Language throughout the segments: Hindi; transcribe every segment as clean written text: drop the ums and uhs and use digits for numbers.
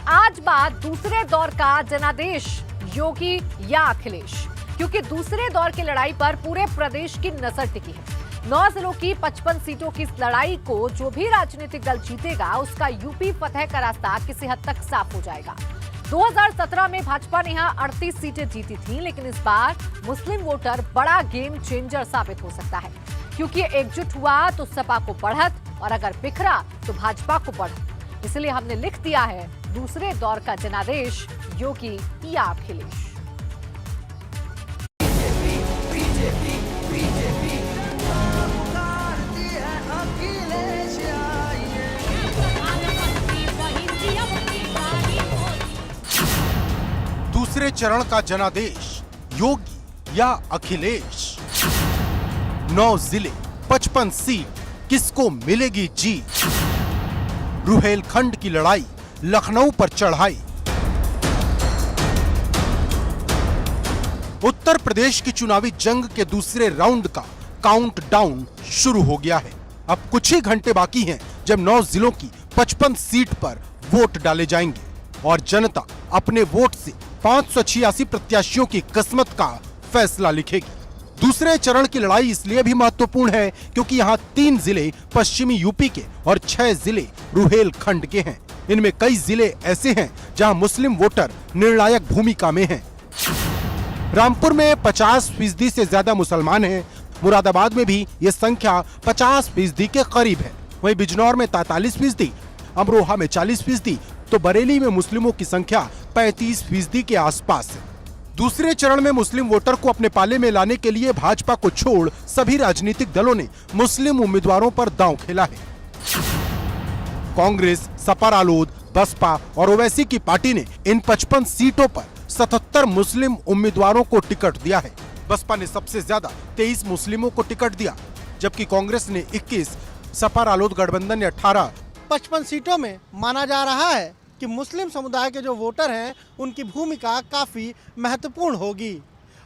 आज बात दूसरे दौर का जनादेश योगी या अखिलेश, क्योंकि दूसरे दौर की लड़ाई पर पूरे प्रदेश की नजर टिकी है। 9 जिलों की 55 सीटों की इस लड़ाई को जो भी राजनीतिक दल जीतेगा उसका यूपी फतह का रास्ता किसी हद तक साफ हो जाएगा। 2017 में भाजपा ने यहां 38 सीटें जीती थीं, लेकिन इस बार मुस्लिम वोटर बड़ा गेम चेंजर साबित हो सकता है, क्योंकि एकजुट हुआ तो सपा को बढ़त और अगर बिखरा तो भाजपा को बढ़त। इसलिए हमने लिख दिया है दूसरे दौर का जनादेश योगी या अखिलेश। दूसरे चरण का जनादेश योगी या अखिलेश। 9 जिले 55 सीट, किसको मिलेगी जीत? रुहेलखंड की लड़ाई, लखनऊ पर चढ़ाई। उत्तर प्रदेश की चुनावी जंग के दूसरे राउंड का काउंटडाउन शुरू हो गया है। अब कुछ ही घंटे बाकी हैं जब 9 जिलों की 55 सीट पर वोट डाले जाएंगे और जनता अपने वोट से 586 प्रत्याशियों की किस्मत का फैसला लिखेगी। दूसरे चरण की लड़ाई इसलिए भी महत्वपूर्ण है क्योंकि यहाँ 3 जिले पश्चिमी यूपी के और 6 जिले रुहेलखंड के हैं। इनमें कई जिले ऐसे हैं जहाँ मुस्लिम वोटर निर्णायक भूमिका में हैं। रामपुर में 50% से ज्यादा मुसलमान हैं। मुरादाबाद में भी ये संख्या 50% के करीब है। वहीं बिजनौर में 43%, अमरोहा में 40%, तो बरेली में मुस्लिमों की संख्या 35% के आसपास है। दूसरे चरण में मुस्लिम वोटर को अपने पाले में लाने के लिए भाजपा को छोड़ सभी राजनीतिक दलों ने मुस्लिम उम्मीदवारों पर दांव खेला है। कांग्रेस, सपा रालोद, बसपा और ओवैसी की पार्टी ने इन 55 सीटों पर 77 मुस्लिम उम्मीदवारों को टिकट दिया है। बसपा ने सबसे ज्यादा 23 मुस्लिमों को टिकट दिया, जबकि कांग्रेस ने 21, सपा रालोद गठबंधन ने 18। 55 सीटों में माना जा रहा है कि मुस्लिम समुदाय के जो वोटर हैं उनकी भूमिका काफ़ी महत्वपूर्ण होगी।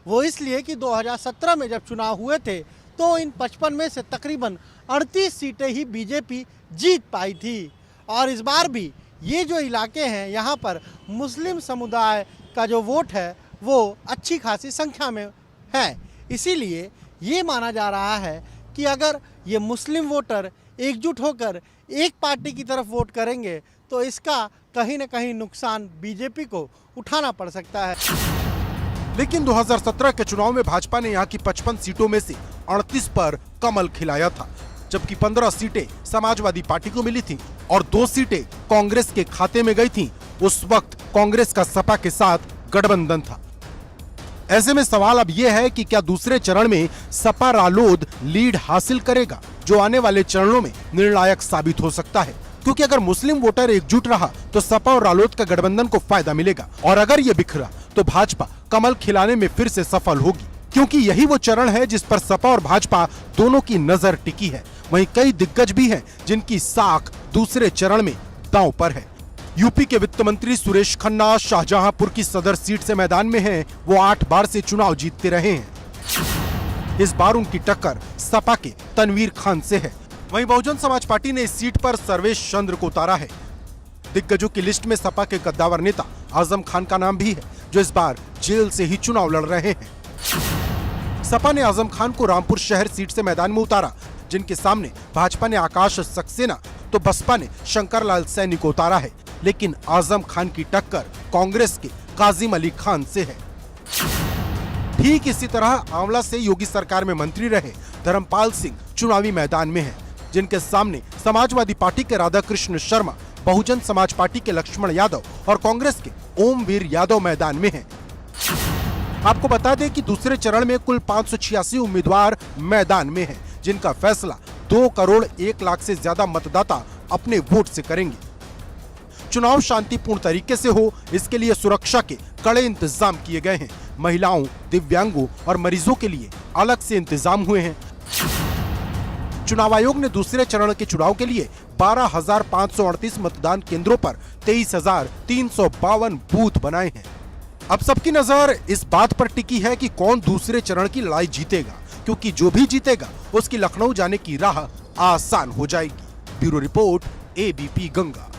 वो इसलिए कि 2017 में जब चुनाव हुए थे तो इन 55 में से तकरीबन 38 सीटें ही बीजेपी जीत पाई थी और इस बार भी ये जो इलाके हैं यहाँ पर मुस्लिम समुदाय का जो वोट है वो अच्छी खासी संख्या में है। इसीलिए ये माना जा रहा है कि अगर ये मुस्लिम वोटर एकजुट होकर एक पार्टी की तरफ वोट करेंगे तो इसका कहीं न कहीं नुकसान बीजेपी को उठाना पड़ सकता है। लेकिन 2017 के चुनाव में भाजपा ने यहाँ की 55 सीटों में से 38 पर कमल खिलाया था, जबकि 15 सीटें समाजवादी पार्टी को मिली थी और 2 सीटें कांग्रेस के खाते में गई थी। उस वक्त कांग्रेस का सपा के साथ गठबंधन था। ऐसे में सवाल अब यह है कि क्या दूसरे चरण में सपा रालोद लीड हासिल करेगा, जो आने वाले चरणों में निर्णायक साबित हो सकता है। क्योंकि अगर मुस्लिम वोटर एकजुट रहा तो सपा और रालोद का गठबंधन को फायदा मिलेगा और अगर ये बिखरा तो भाजपा कमल खिलाने में फिर से सफल होगी, क्योंकि यही वो चरण है जिस पर सपा और भाजपा दोनों की नजर टिकी है। वहीं कई दिग्गज भी हैं जिनकी साख दूसरे चरण में दांव पर है। यूपी के वित्त मंत्री सुरेश खन्ना शाहजहांपुर की सदर सीट से मैदान में हैं। वो 8 बार से चुनाव जीतते रहे हैं। इस बार उनकी टक्कर सपा के तनवीर खान से है। वहीं बहुजन समाज पार्टी ने इस सीट पर सर्वेश चंद्र को उतारा है। दिग्गजों की लिस्ट में सपा के कद्दावर नेता आजम खान का नाम भी है, जो इस बार जेल से ही चुनाव लड़ रहे हैं। सपा ने आजम खान को रामपुर शहर सीट से मैदान में उतारा, जिनके सामने भाजपा ने आकाश सक्सेना तो बसपा ने शंकर लाल सैनी को उतारा है। लेकिन आजम खान की टक्कर कांग्रेस के काजिम अली खान से है। ठीक इसी तरह आंवला से योगी सरकार में मंत्री रहे धर्मपाल सिंह चुनावी मैदान में हैं, जिनके सामने समाजवादी पार्टी के राधाकृष्ण शर्मा, बहुजन समाज पार्टी के लक्ष्मण यादव और कांग्रेस के ओमवीर यादव मैदान में हैं। आपको बता दें कि दूसरे चरण में कुल 586 उम्मीदवार मैदान में हैं, जिनका फैसला 2 करोड़ 1 लाख से ज्यादा मतदाता अपने वोट से करेंगे। चुनाव शांतिपूर्ण तरीके से हो, इसके लिए सुरक्षा के कड़े इंतजाम किए गए हैं। महिलाओं, दिव्यांगों और मरीजों के लिए अलग से इंतजाम हुए हैं। चुनाव आयोग ने दूसरे चरण के चुनाव के लिए 12,538 मतदान केंद्रों पर 23,352 बूथ बनाए हैं। अब सबकी नजर इस बात पर टिकी है कि कौन दूसरे चरण की लड़ाई जीतेगा, क्योंकि जो भी जीतेगा उसकी लखनऊ जाने की राह आसान हो जाएगी। Bureau report, ABP Ganga.